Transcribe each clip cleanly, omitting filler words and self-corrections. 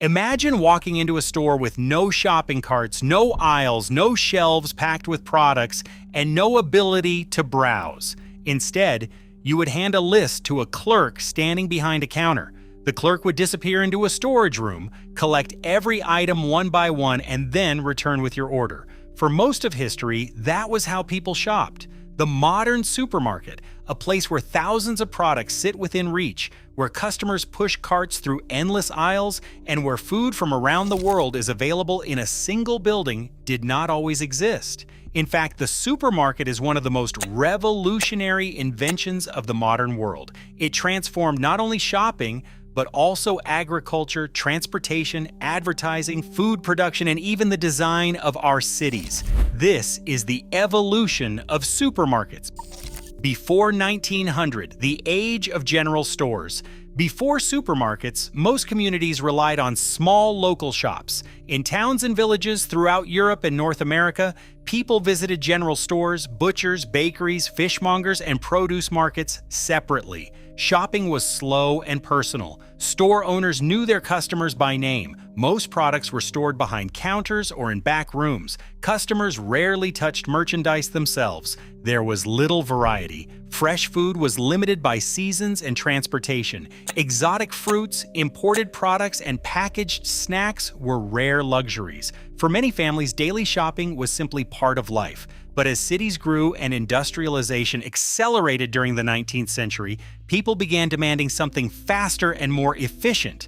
Imagine walking into a store with no shopping carts, no aisles, no shelves packed with products, and no ability to browse. Instead, you would hand a list to a clerk standing behind a counter. The clerk would disappear into a storage room, collect every item one by one, and then return with your order. For most of history, that was how people shopped. The modern supermarket, a place where thousands of products sit within reach, where customers push carts through endless aisles, and where food from around the world is available in a single building, did not always exist. In fact, the supermarket is one of the most revolutionary inventions of the modern world. It transformed not only shopping, but also agriculture, transportation, advertising, food production, and even the design of our cities. This is the evolution of supermarkets. Before 1900, the age of general stores. Before supermarkets, most communities relied on small local shops. In towns and villages throughout Europe and North America, people visited general stores, butchers, bakeries, fishmongers, and produce markets separately. Shopping was slow and personal. Store owners knew their customers by name. Most products were stored behind counters or in back rooms. Customers rarely touched merchandise themselves. There was little variety. Fresh food was limited by seasons and transportation. Exotic fruits, imported products, and packaged snacks were rare luxuries. For many families, daily shopping was simply part of life. But as cities grew and industrialization accelerated during the 19th century, people began demanding something faster and more efficient.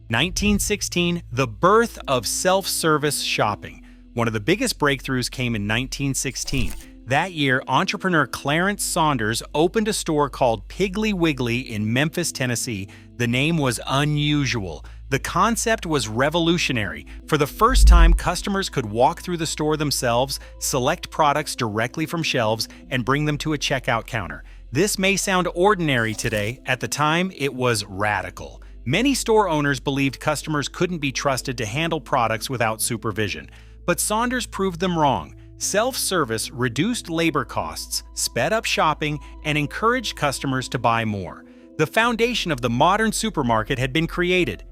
1916, the birth of self-service shopping. One of the biggest breakthroughs came in 1916. That year, entrepreneur Clarence Saunders opened a store called Piggly Wiggly in Memphis, Tennessee. The name was unusual. The concept was revolutionary. For the first time, customers could walk through the store themselves, select products directly from shelves, and bring them to a checkout counter. This may sound ordinary today. At the time, it was radical. Many store owners believed customers couldn't be trusted to handle products without supervision. But Saunders proved them wrong. Self-service reduced labor costs, sped up shopping, and encouraged customers to buy more. The foundation of the modern supermarket had been created.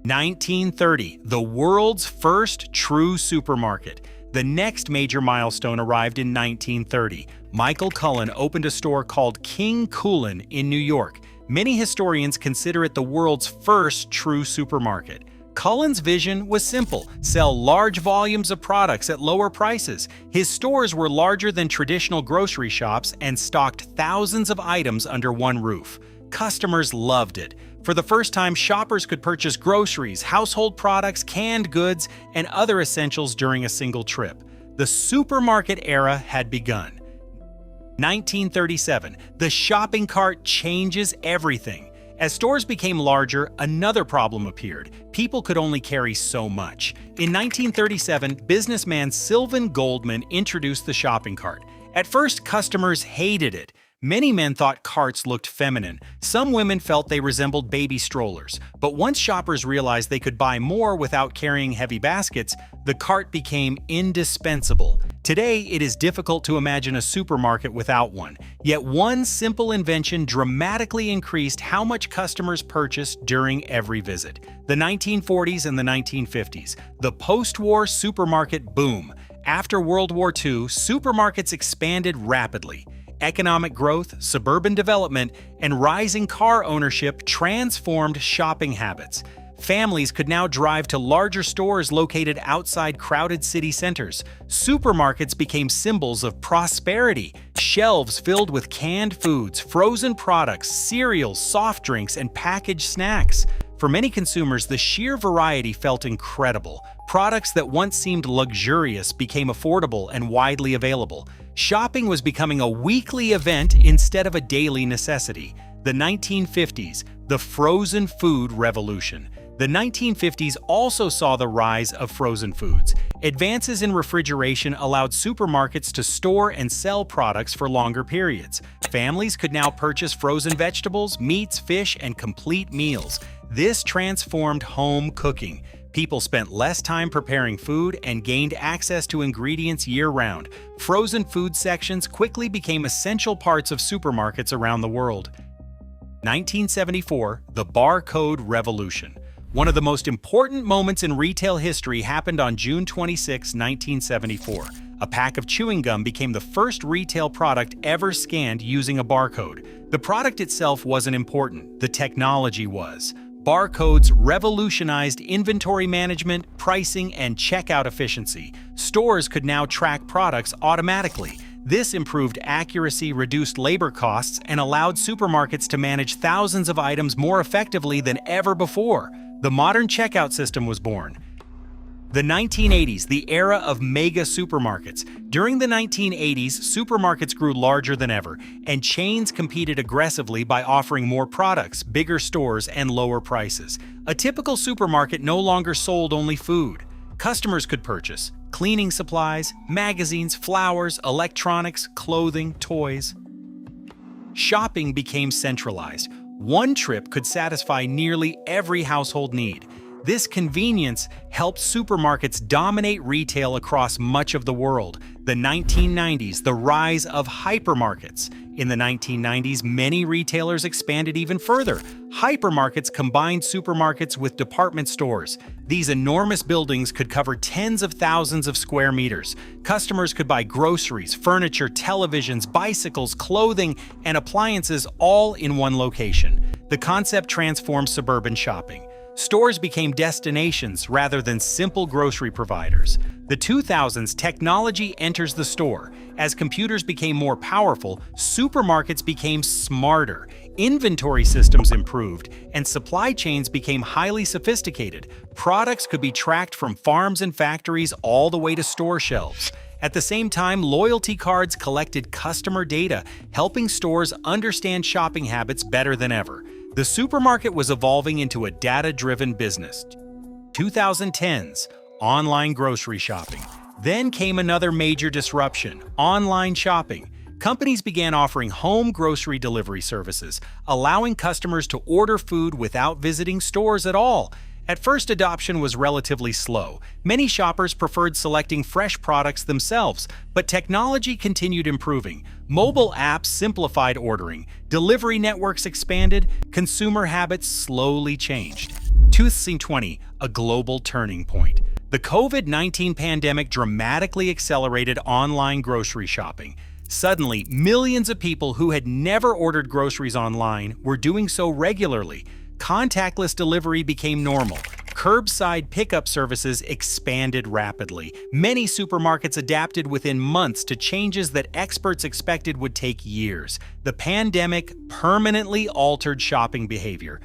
1930, the world's first true supermarket. The next major milestone arrived in 1930. Michael Cullen opened a store called King Kullen in New York. Many historians consider it the world's first true supermarket. Cullen's vision was simple: sell large volumes of products at lower prices. His stores were larger than traditional grocery shops and stocked thousands of items under one roof. Customers loved it. For the first time, shoppers could purchase groceries, household products, canned goods, and other essentials during a single trip. The supermarket era had begun. 1937, the shopping cart changes everything. As stores became larger, another problem appeared. People could only carry so much. In 1937, businessman Sylvan Goldman introduced the shopping cart. At first, customers hated it. Many men thought carts looked feminine. Some women felt they resembled baby strollers. But once shoppers realized they could buy more without carrying heavy baskets, the cart became indispensable. Today, it is difficult to imagine a supermarket without one. Yet one simple invention dramatically increased how much customers purchased during every visit. The 1940s and the 1950s, the post-war supermarket boom. After World War II, supermarkets expanded rapidly. Economic growth, suburban development, and rising car ownership transformed shopping habits. Families could now drive to larger stores located outside crowded city centers. Supermarkets became symbols of prosperity. Shelves filled with canned foods, frozen products, cereals, soft drinks, and packaged snacks. For many consumers, the sheer variety felt incredible. Products that once seemed luxurious became affordable and widely available. Shopping was becoming a weekly event instead of a daily necessity. The 1950s, the frozen food revolution. The 1950s also saw the rise of frozen foods. Advances in refrigeration allowed supermarkets to store and sell products for longer periods. Families could now purchase frozen vegetables, meats, fish, and complete meals. This transformed home cooking. People spent less time preparing food and gained access to ingredients year-round. Frozen food sections quickly became essential parts of supermarkets around the world. 1974, the barcode revolution. One of the most important moments in retail history happened on June 26, 1974. A pack of chewing gum became the first retail product ever scanned using a barcode. The product itself wasn't important, the technology was. Barcodes revolutionized inventory management, pricing, and checkout efficiency. Stores could now track products automatically. This improved accuracy, reduced labor costs, and allowed supermarkets to manage thousands of items more effectively than ever before. The modern checkout system was born. The 1980s, the era of mega supermarkets. During the 1980s, supermarkets grew larger than ever, and chains competed aggressively by offering more products, bigger stores, and lower prices. A typical supermarket no longer sold only food. Customers could purchase cleaning supplies, magazines, flowers, electronics, clothing, toys. Shopping became centralized. One trip could satisfy nearly every household need. This convenience helped supermarkets dominate retail across much of the world. The 1990s, the rise of hypermarkets. In the 1990s, many retailers expanded even further. Hypermarkets combined supermarkets with department stores. These enormous buildings could cover tens of thousands of square meters. Customers could buy groceries, furniture, televisions, bicycles, clothing, and appliances all in one location. The concept transformed suburban shopping. Stores became destinations rather than simple grocery providers. The 2000s, technology enters the store. As computers became more powerful, supermarkets became smarter. Inventory systems improved, and supply chains became highly sophisticated. Products could be tracked from farms and factories all the way to store shelves. At the same time, loyalty cards collected customer data, helping stores understand shopping habits better than ever. The supermarket was evolving into a data-driven business. 2010s, online grocery shopping. Then came another major disruption, online shopping. Companies began offering home grocery delivery services, allowing customers to order food without visiting stores at all. At first, adoption was relatively slow. Many shoppers preferred selecting fresh products themselves, but technology continued improving. Mobile apps simplified ordering, delivery networks expanded, consumer habits slowly changed. 2020, a global turning point. The COVID-19 pandemic dramatically accelerated online grocery shopping. Suddenly, millions of people who had never ordered groceries online were doing so regularly. Contactless delivery became normal. Curbside pickup services expanded rapidly. Many supermarkets adapted within months to changes that experts expected would take years. The pandemic permanently altered shopping behavior.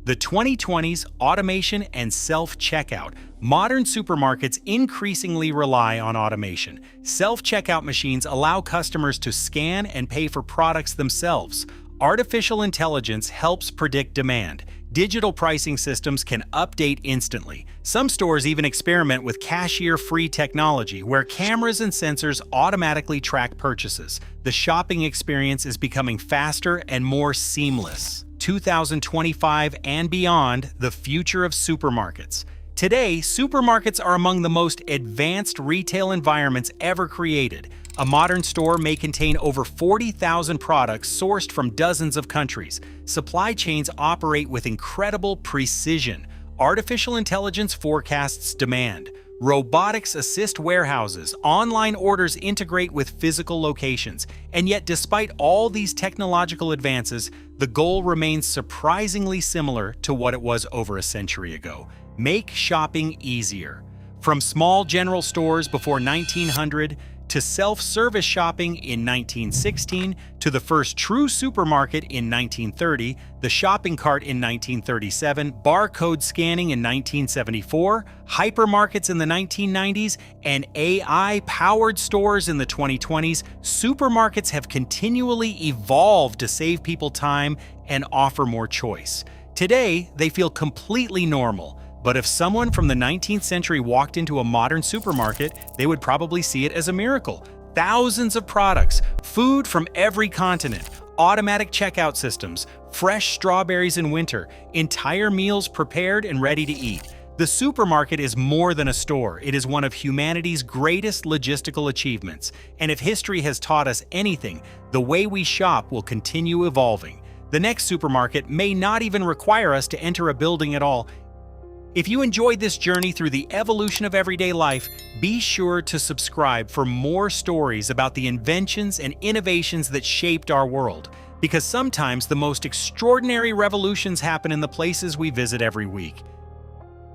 The 2020s, automation and self-checkout. Modern supermarkets increasingly rely on automation. Self-checkout machines allow customers to scan and pay for products themselves. Artificial intelligence helps predict demand. Digital pricing systems can update instantly. Some stores even experiment with cashier-free technology, where cameras and sensors automatically track purchases. The shopping experience is becoming faster and more seamless. 2025 and beyond, the future of supermarkets. Today, supermarkets are among the most advanced retail environments ever created. A modern store may contain over 40,000 products sourced from dozens of countries. Supply chains operate with incredible precision. Artificial intelligence forecasts demand. Robotics assist warehouses. Online orders integrate with physical locations. And yet, despite all these technological advances, the goal remains surprisingly similar to what it was over a century ago. Make shopping easier. From small general stores before 1900 to self-service shopping in 1916, to the first true supermarket in 1930, the shopping cart in 1937, barcode scanning in 1974, hypermarkets in the 1990s, and AI-powered stores in the 2020s, supermarkets have continually evolved to save people time and offer more choice. Today, they feel completely normal. But if someone from the 19th century walked into a modern supermarket, they would probably see it as a miracle. Thousands of products, food from every continent, automatic checkout systems, fresh strawberries in winter, entire meals prepared and ready to eat. The supermarket is more than a store. It is one of humanity's greatest logistical achievements. And if history has taught us anything, the way we shop will continue evolving. The next supermarket may not even require us to enter a building at all. If you enjoyed this journey through the evolution of everyday life, be sure to subscribe for more stories about the inventions and innovations that shaped our world, because sometimes the most extraordinary revolutions happen in the places we visit every week.